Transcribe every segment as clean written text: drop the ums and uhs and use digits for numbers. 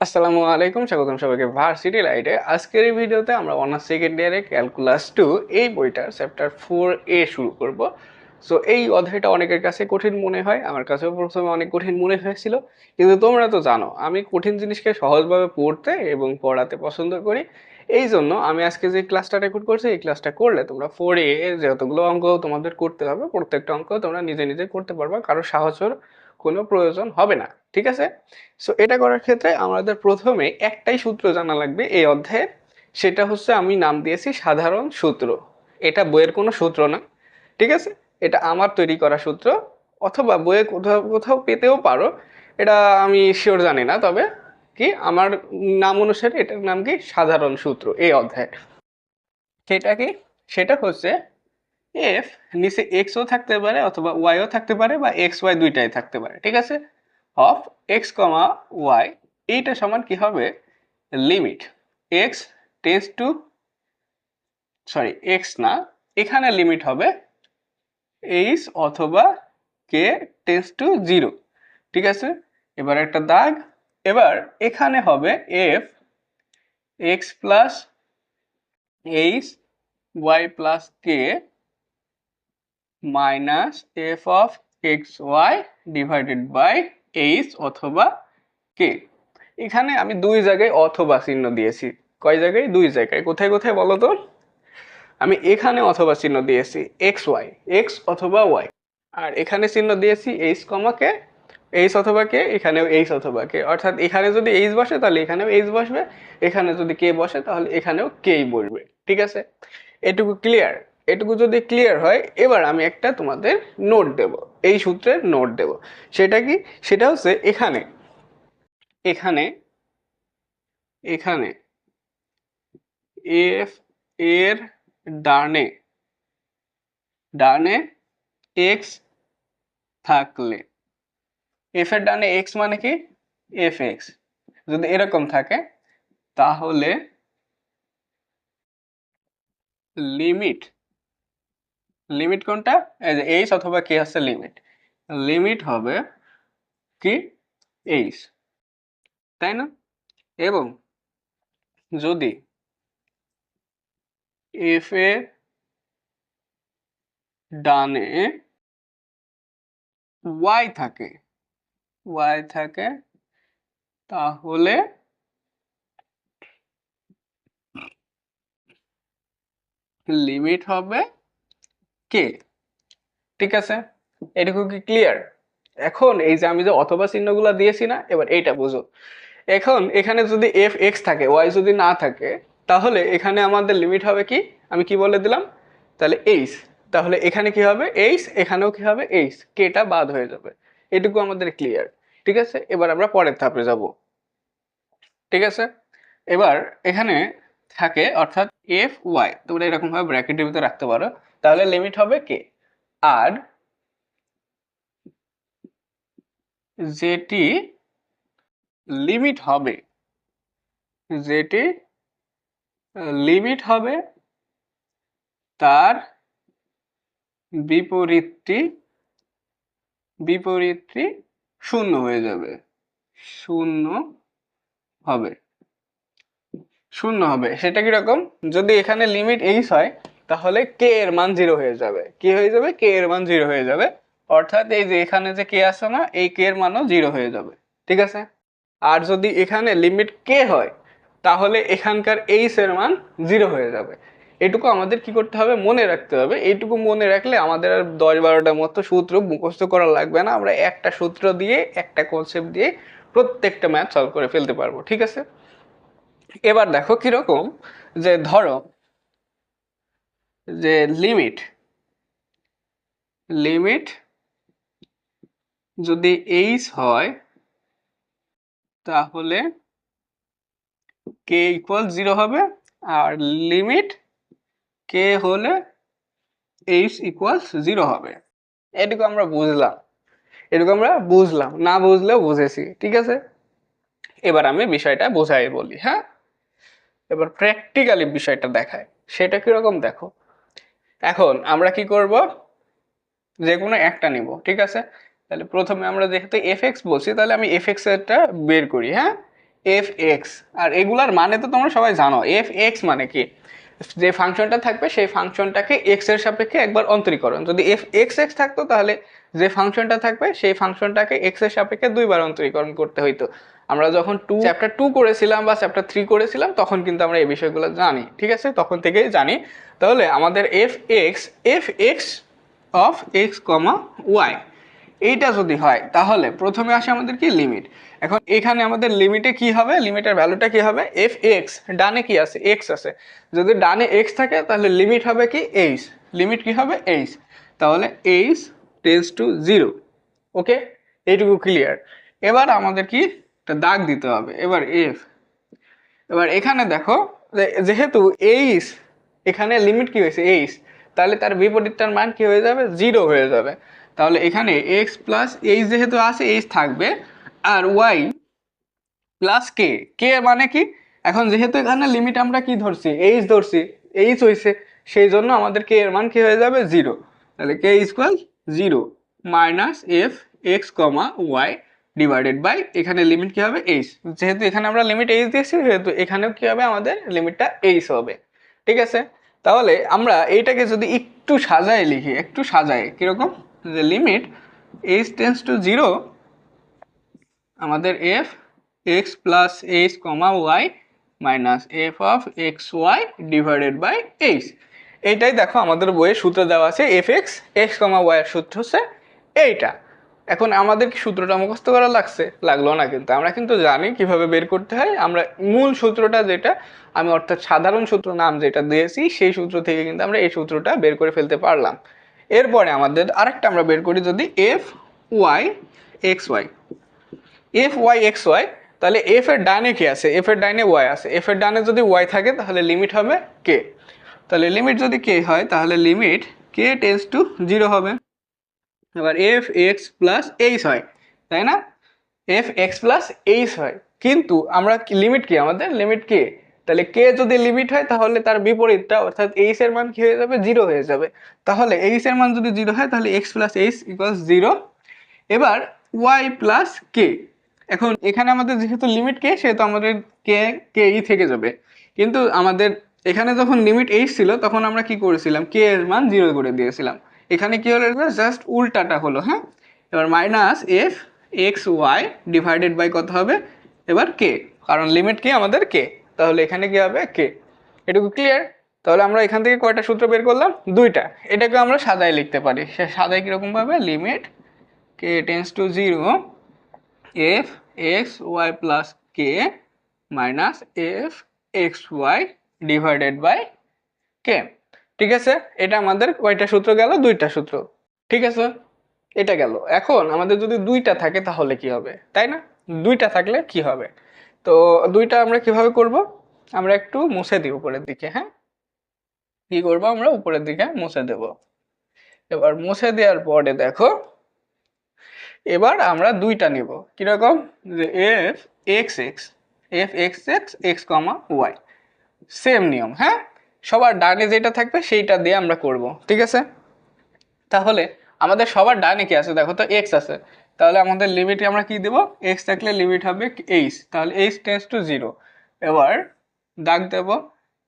আসসালামু আলাইকুম, স্বাগতম সবাইকে ভার্সিটি লাইটে। আজকের এই ভিডিওতে আমরা অনার্স সেকেন্ড ইয়ারে ক্যালকুলাস 2 এই বইটার চ্যাপ্টার 4A শুরু করব। সো এই অধ্যায়টা অনেকের কাছে কঠিন মনে হয়, আমার কাছেও প্রথমে অনেক কঠিন মনে হয়েছিল, কিন্তু তোমরা তো জানো আমি কঠিন জিনিসকে সহজভাবে পড়তে এবং পড়াতে পছন্দ করি। এই জন্য আমি আজকে যে ক্লাসটা রেকর্ড করছি, এই ক্লাসটা করলে তোমরা 4A এর যতগুলো অঙ্ক তোমাদের করতে হবে, প্রত্যেকটা অঙ্ক তোমরা নিজে নিজে করতে পারবা, কারো সাহায্যের কোনো প্রয়োজন হবে না। ঠিক আছে? সো এটা করার ক্ষেত্রে আমাদের প্রথমে একটাই সূত্র জানা লাগবে এই অধ্যায়ে। সেটা হচ্ছে আমি নাম দিয়েছি সাধারণ সূত্র। এটা বইয়ের কোনো সূত্র না, ঠিক আছে? এটা আমার তৈরি করা সূত্র, অথবা বইয়ে কোথাও কোথাও পেতেও পারো, এটা আমি শিওর জানি না। তবে কি আমার নাম অনুসারে এটার নাম কি সাধারণ সূত্র এই অধ্যায়ের। সেটা কি? সেটা হচ্ছে এফ নিচে এক্সও থাকতে পারে অথবা ওয়াইও থাকতে পারে বা এক্স ওয়াই দুইটাই থাকতে পারে, ঠিক আছে? অফ এক্স কমা ওয়াই, এইটা সমান কি হবে? Limit x tends to, sorry x না, এখানে লিমিট হবে এইচ অথবা কে টেন্স টু জিরো, ঠিক আছে? এবার একটা দাগ। এবার এখানে হবে f x plus h y plus k minus f of x y divided by h অথবা কে। এখানে আমি দুই জায়গায় অথবা চিহ্ন দিয়েছি। কয় জায়গায়? দুই জায়গায়। কোথায় কোথায় বলো তো? আমি এখানে অথবা চিহ্ন দিয়েছি এক্স ওয়াই, এক্স অথবা ওয়াই, আর এখানে চিহ্ন দিয়েছি এইচ কমা কে, এইচ অথবা কে, এখানেও এইচ অথবা কে। অর্থাৎ এখানে যদি এইচ বসে তাহলে এখানেও এইচ বসবে, এখানে যদি কে বসে তাহলে এখানেও কেই বসবে, ঠিক আছে? এটুকু ক্লিয়ার? এটুকু যদি ক্লিয়ার হয়, এবার আমি একটা তোমাদের নোট দেব, এই সূত্রের নোট দেব। সেটা কি? সেটা হচ্ছে এখানে এখানে এখানে এফ এর ডানে ডানে এক্স থাকলে, এফ এর ডানে এক্স মানে কি? এফ এক্স যদি এরকম থাকে, তাহলে লিমিট, লিমিট কোনটা? এই যে এইচ অথবা কে হচ্ছে লিমিট, লিমিট হবে কি? এইচ, তাই না? এবং যদি এফ এর ডানে ওয়াই থাকে, ওয়াই থাকে, তাহলে লিমিট হবে কে, ঠিক আছে? এটুকু কি ক্লিয়ার? এখন এই যে আমি যে অথবা চিহ্নগুলো দিয়েছি না, এবার এইটা বুঝো। এখন এখানে যদি এফ এক্স থাকে, ওয়াই যদি না থাকে, তাহলে এখানে আমাদের লিমিট হবে কি? আমি কি বলে দিলাম? তাহলে এইচ। তাহলে এখানে কি হবে? এইচ, এখানেও কি হবে? এইচ, কেটা বাদ হয়ে যাবে। এটুকু আমাদের ক্লিয়ার, ঠিক আছে? এবার আমরা পরের ধাপে যাব, ঠিক আছে? এবার এখানে থাকে অর্থাৎ এফ ওয়াই তোমরা এরকম ভাবে ব্র্যাকেটের ভিতরে রাখতে পারো, তাহলে লিমিট হবে কে। আর যেটি লিমিট হবে, যেটি লিমিট হবে তার বিপরীতটি, বিপরীতটি শূন্য হয়ে যাবে, শূন্য হবে, শূন্য হবে। সেটা কিরকম? যদি এখানে লিমিট এইচ হয়, তাহলে কে এর মান জিরো হয়ে যাবে। কি হয়ে যাবে? কে এর মান জিরো হয়ে যাবে। অর্থাৎ এই যে এখানে যে কে আছে না, এই কে এর মানও জিরো হয়ে যাবে, ঠিক আছে? আর যদি এখানে লিমিট কে হয়, তাহলে এখানকার এইচ এর মান জিরো হয়ে যাবে। এটুকু আমাদের কি করতে হবে? মনে রাখতে হবে। এইটুকু মনে রাখলে আমাদের আর 10-12টার মতো সূত্র মুখস্থ করা লাগবে না। আমরা একটা সূত্র দিয়ে, একটা কনসেপ্ট দিয়ে প্রত্যেকটা ম্যাথ সলভ করে ফেলতে পারবো, ঠিক আছে? এবার দেখো কিরকম, যে ধরো যে লিমিট, লিমিট যদি এইচ হয়, তাহলে কে ইকুয়াল জিরো হবে। আর লিমিট কে হলে এইচ ইকুয়ালস জিরো হবে। এটুকু আমরা বুঝলাম, এটুকু আমরা বুঝলাম, না বুঝলেও বুঝেছি, ঠিক আছে? এবার আমি বিষয়টা বোঝাই বলি, হ্যাঁ? এবার প্র্যাকটিক্যালি বিষয়টা দেখায়। সেটা কিরকম দেখো। এখন আমরা কি করব? যে কোনো একটা নিব, ঠিক আছে? তাহলে প্রথমে আমরা যেহেতু এফ এক্স বলছি, তাহলে আমি এফ এক্স এরটা বের করি, হ্যাঁ? F x. আর এগুলার মানে তো তোমরা সবাই জানো, এফ এক্স মানে কি, যে ফাংশনটা থাকবে সেই ফাংশনটাকে এক্স এর সাপেক্ষে একবার অন্তরীকরণ। যদি এফ এক্স এক্স থাকতো তাহলে যে ফাংশনটা থাকবে সেই ফাংশনটাকে এক্স এর সাপেক্ষে দুইবার অন্তরীকরণ করতে হইতো। আমরা যখন চ্যাপ্টার 2 করেছিলাম বা চ্যাপ্টার 3 করেছিলাম তখন কিন্তু আমরা এই বিষয়গুলো জানি, ঠিক আছে, তখন থেকেই জানি। তাহলে আমাদের f x of x comma y এইটা যদি হয় তাহলে প্রথমে আসে আমাদের কি লিমিট। এখন এখানে আমাদের লিমিটে কি হবে, লিমিটের ভ্যালুটা কি হবে, এফ এক্স, ডানে কি আছে, এক্স আছে, যদি ডানে এক্স থাকে তাহলে লিমিট হবে কি এইচ, লিমিট কি হবে এইচ, তাহলে এইচ টেন্স টু 0। ওকে, এইটুকু ক্লিয়ার। এবার আমাদের কি একটা দাগ দিতে হবে। এবার এবার এখানে দেখো যেহেতু এইচ, এখানে লিমিট কি হয়েছে এইচ, তাহলে তার বিপরীতটার মান কি হয়ে যাবে, 0 হয়ে যাবে। তাহলে এখানে এক্স প্লাস এইচ যেহেতু আছে, এইচ থাকবে, আর ওয়াই প্লাস কে, কে মানে কি, এখন যেহেতু এখানে লিমিট আমরা কি ধরছি, এইচ ধরছি, এইচ হয়েছে, সেই জন্য আমাদের কে এর মান কি হয়ে যাবে, 0। তাহলে k equal 0 minus f x comma y divided by এখানে লিমিট কি হবে এইচ, যেহেতু এখানে আমরা লিমিট এইচ দিয়েছি সেহেতু এখানেও কি হবে, আমাদের লিমিটটা এইচ হবে। ঠিক আছে, তাহলে আমরা এইটাকে যদি একটু সাজায় লিখি, একটু সাজায় কিরকম, যে লিমিট এইচ টেন্স টু 0 আমাদের f x plus h comma y minus f of x y divided by h. এইটাই দেখো আমাদের বইয়ে সূত্র দেওয়া আছে, f x x comma y এর সূত্র হচ্ছে এইটা। এখন আমাদের কি সূত্রটা মুখস্থ করা লাগলো না, কিন্তু আমরা কিন্তু জানি কিভাবে বের করতে হয়। আমরা মূল সূত্রটা যেটা আমি অর্থাৎ সাধারণ সূত্র নাম যেটা দিয়েছি সেই সূত্র থেকে কিন্তু আমরা এই সূত্রটা বের করে ফেলতে পারলাম। এরপরে আমাদের আরেকটা আমরা বের করি, যদি f y x y, f y x y, তাহলে এফ এর ডানে কি আছে, এফ এর ডানে ওয়াই আছে, এফ এর ডানে যদি ওয়াই থাকে তাহলে লিমিট হবে কে, তাহলে লিমিট যদি কে হয় তাহলে লিমিট কে টেন্স টু 0 হবে। এবার এফ এক্স প্লাস এইচ হয়, তাই না, এফ এক্স প্লাস এইচ হয়, কিন্তু আমরা লিমিট কি, আমাদের লিমিট কে, তাহলে কে যদি লিমিট হয় তাহলে তার বিপরীতটা অর্থাৎ এইচ এর মান কি হয়ে যাবে, 0 হয়ে যাবে। তাহলে এইচ এর মান যদি 0 হয় তাহলে এক্স প্লাস এইচ ইকুয়ালস 0। এবার ওয়াই প্লাস কে, এখন এখানে আমাদের যেহেতু লিমিট কে সেহেতু আমাদের কে কে ই থেকে যাবে, কিন্তু আমাদের এখানে যখন লিমিট এইচ ছিল তখন আমরা কি করেছিলাম, কে এর মান 0 করে দিয়েছিলাম। এখানে কি হলো, জাস্ট উল্টাটা হলো। হ্যাঁ, এবার minus f x y divided by কত হবে, এবার কে, কারণ লিমিট কে আমাদের কে, তাহলে এখানে কি হবে কে। এটুকু ক্লিয়ার। তাহলে আমরা এখান থেকে কয়টা সূত্র বের করলাম, দুইটা। এটাকে আমরা সাজায় লিখতে পারি, সে সাজায় কিরকম ভাবে, limit k tends to 0 f x y plus k minus f x y divided by k. ঠিক আছে, এটা আমাদের কয়টা সূত্র গেল, দুইটা সূত্র। ঠিক আছে, এটা গেল। এখন আমাদের যদি দুইটা থাকে তাহলে কি হবে, তাই না, দুইটা থাকলে কি হবে, তো দুইটা আমরা কিভাবে করব, আমরা একটু মুছে দিই উপরের দিকে। হ্যাঁ, কি করবো, আমরা উপরের দিকে মুছে দেব। এবার মুছে দেওয়ার পরে দেখো এবার আমরা দুইটা নিব কিরকম, যে f x x, f x x x comma y, same নিয়ম। হ্যাঁ, সবার ডানে যেটা থাকবে সেইটা দিয়ে আমরা করব। ঠিক আছে, তাহলে আমাদের সবার ডানে কি আছে, দেখো তো এক্স আছে, তাহলে আমাদের লিমিটে আমরা কি দেব, এক্স থাকলে লিমিট হবে এইচ, তাহলে এইচ টেন্স টু 0। এবার দাগ দেব।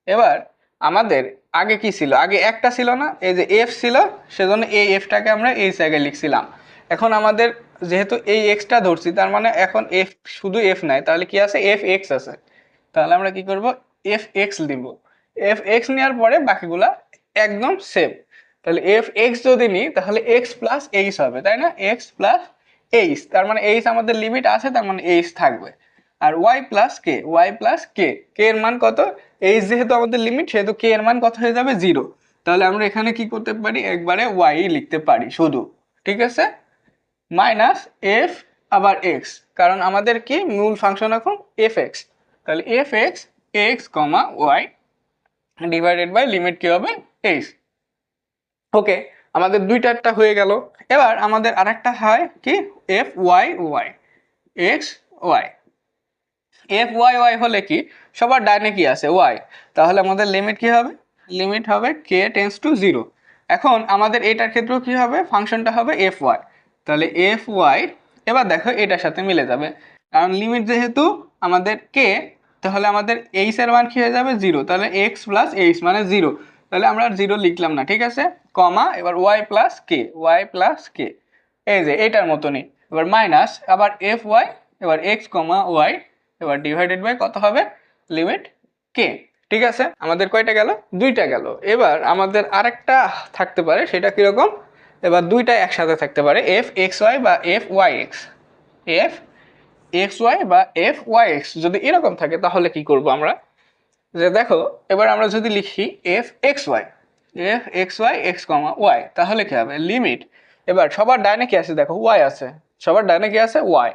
এবার আমাদের আগে কি ছিল, আগে একটা ছিল না, এই যে এফ ছিল, সেজন্য এই এফটাকে আমরা এই জায়গায় লিখছিলাম। এখন আমাদের যেহেতু এই এক্সটা ধরছি তার মানে এখন এফ শুধু এফ নাই, তাহলে কি আছে, এফ এক্স আছে, তাহলে আমরা কি করব, এফ এক্স দিব। এফ এক্স নেওয়ার পরে বাকিগুলা একদম সেম। তাহলে এফ এক্স যদি নিই তাহলে এক্স প্লাস এইচ হবে, তাই না, এক্স প্লাস এইচ, তার মানে এইচ আমাদের লিমিট আছে, তার মানে এইচ থাকবে। আর ওয়াই প্লাস কে, ওয়াই প্লাস কে, কে এর মান কত, এইচ যেহেতু আমাদের লিমিট সেহেতু কে এর মান কত হয়ে যাবে, 0। তাহলে আমরা এখানে কি করতে পারি, একবারে ওয়াই লিখতে পারি শুধু। ঠিক আছে, মাইনাস এফ আবার এক্স, কারণ আমাদের কি মূল ফাংশন এখন এফ এক্স, তাহলে f x x comma y divided by limit কি হবে এইচ। ওকে, আমাদের দুইটারটা হয়ে গেল। এবার আমাদের আরেকটা হয় কি, f y y x y, f y y হলে কি, সবার ডাইনে কি আছে ওয়াই, তাহলে আমাদের লিমিট কি হবে, লিমিট হবে কে টেন্স টু 0। এখন আমাদের এটার ক্ষেত্রেও কি হবে, ফাংশনটা হবে এফ ওয়াই, তাহলে এফ ওয়াই, এবার দেখো এটার সাথে মিলে যাবে, কারণ লিমিট যেহেতু আমাদের কে, তাহলে আমাদের এইচ এর মান কি হয়ে যাবে 0, তাহলে এক্স প্লাস এইচ মানে 0, তাহলে আমরা আর 0 লিখলাম না, ঠিক আছে, কমা, এবার ওয়াই প্লাস কে, এই যে এটার মতনই, এবার মাইনাস আবার এফ ওয়াই, এবার এক্স কমা ওয়াই, এবার ডিভাইডেড বাই কত হবে, লিমিট কে। ঠিক আছে, আমাদের কয়টা গেল, দুইটা গেল। এবার আমাদের আরেকটা থাকতে পারে, সেটা কিরকম, এবার দুইটা একসাথে থাকতে পারে, এফ এক্স ওয়াই বা f y x, f x y বা এফ ওয়াই এক্স যদি এরকম থাকে তাহলে কি করব আমরা, যে দেখো এবার আমরা যদি লিখি F x Y, x comma Y, তাহলে কি হবে, লিমিট, এবার সবার ডাইনে কি আছে দেখো, ওয়াই আছে, সবার ডাইনে কি আছে, ওয়াই,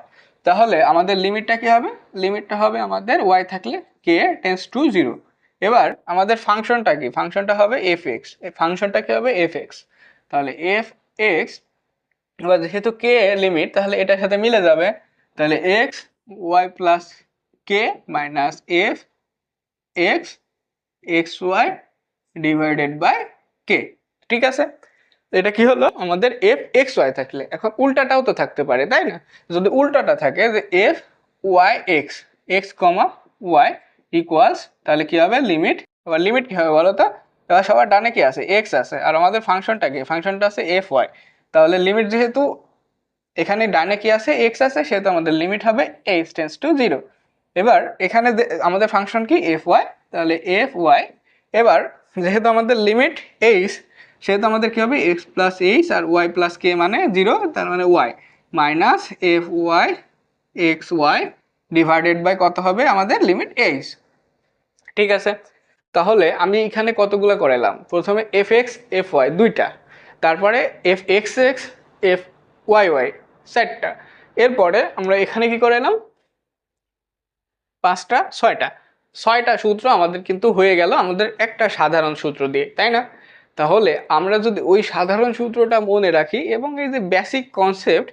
তাহলে আমাদের লিমিটটা কি হবে, লিমিটটা হবে আমাদের ওয়াই থাকলে কে টেন্স টু 0। এবার আমাদের ফাংশনটা কি, ফাংশনটা হবে এফ এক্স, ফাংশনটা কি হবে এফ এক্স, তাহলে এফ এক্স, এবার যেহেতু কে লিমিট তাহলে এটার সাথে মিলে যাবে, তাহলে x y plus k minus f x x y divided by k. ঠিক আছে, এটা কি হলো আমাদের এফ এক্স ওয়াই থাকলে, এখন উল্টাটাও তো থাকতে পারে তাই না, যদি উল্টাটা থাকে যে F y x, x comma Y equals, তাহলে কি হবে লিমিট, এবার লিমিট কি হবে বলো তো, এবার সবার ডানে কি আছে, এক্স আছে, আর আমাদের ফাংশনটা কি, ফাংশনটা আছে এফ ওয়াই, তাহলে লিমিট যেহেতু এখানে ডানে কি আছে, এক্স আছে, সেহেতু আমাদের লিমিট হবে এইচ টেন্স টু 0। এবার এখানে আমাদের ফাংশন কি এফ ওয়াই, তাহলে এফ ওয়াই, এবার যেহেতু আমাদের লিমিট এইচ, সেহেতু আমাদের কি হবে এক্স প্লাস এইচ আর ওয়াই প্লাস কে মানে 0, তার মানে y minus f y x y divided by কত হবে আমাদের লিমিট এইচ। ঠিক আছে, তাহলে আমি এখানে কতগুলো করালাম, প্রথমে এফ এক্স এফ ওয়াই দুইটা, তারপরে f x x f y y চারটা, এরপরে আমরা এখানে কি করালাম, পাঁচটা, ছয়টা সূত্র আমাদের কিন্তু হয়ে গেল আমাদের একটা সাধারণ সূত্র দিয়ে, তাই না। তাহলে আমরা যদি ওই সাধারণ সূত্রটা মনে রাখি এবং এই যে বেসিক কনসেপ্ট,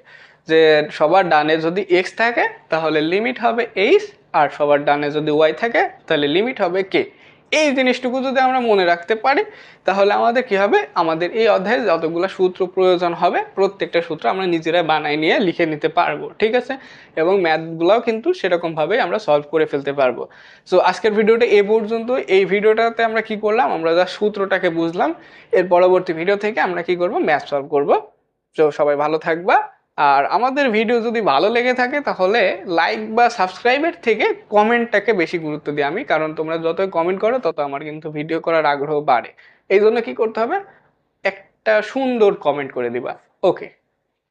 যে সবার ডানে যদি এক্স থাকে তাহলে লিমিট হবে এইচ, আর সবার ডানে যদি ওয়াই থাকে তাহলে লিমিট হবে কে, এই জিনিসটুকু যদি আমরা মনে রাখতে পারি তাহলে আমাদের কি হবে, আমাদের এই অধ্যায়ে যতগুলো সূত্র প্রয়োজন হবে প্রত্যেকটা সূত্র আমরা নিজেরাই বানাই নিয়ে লিখে নিতে পারবো। ঠিক আছে, এবং ম্যাথগুলোও কিন্তু সেরকমভাবেই আমরা সলভ করে ফেলতে পারবো। সো আজকের ভিডিওটা এ পর্যন্ত। এই ভিডিওটাতে আমরা কি করলাম, আমরা যা সূত্রটাকে বুঝলাম, এর পরবর্তী ভিডিও থেকে আমরা কি করব, ম্যাথ সলভ করব। তো সবাই ভালো থাকবা, আর আমাদের ভিডিও যদি ভালো লেগে থাকে তাহলে লাইক বা সাবস্ক্রাইবের থেকে কমেন্টটাকে বেশি গুরুত্ব দিই আমি, কারণ তোমরা যতই কমেন্ট করো তত আমার কিন্তু ভিডিও করার আগ্রহ বাড়ে। এই জন্য কি করতে হবে, একটা সুন্দর কমেন্ট করে দিবা। ওকে।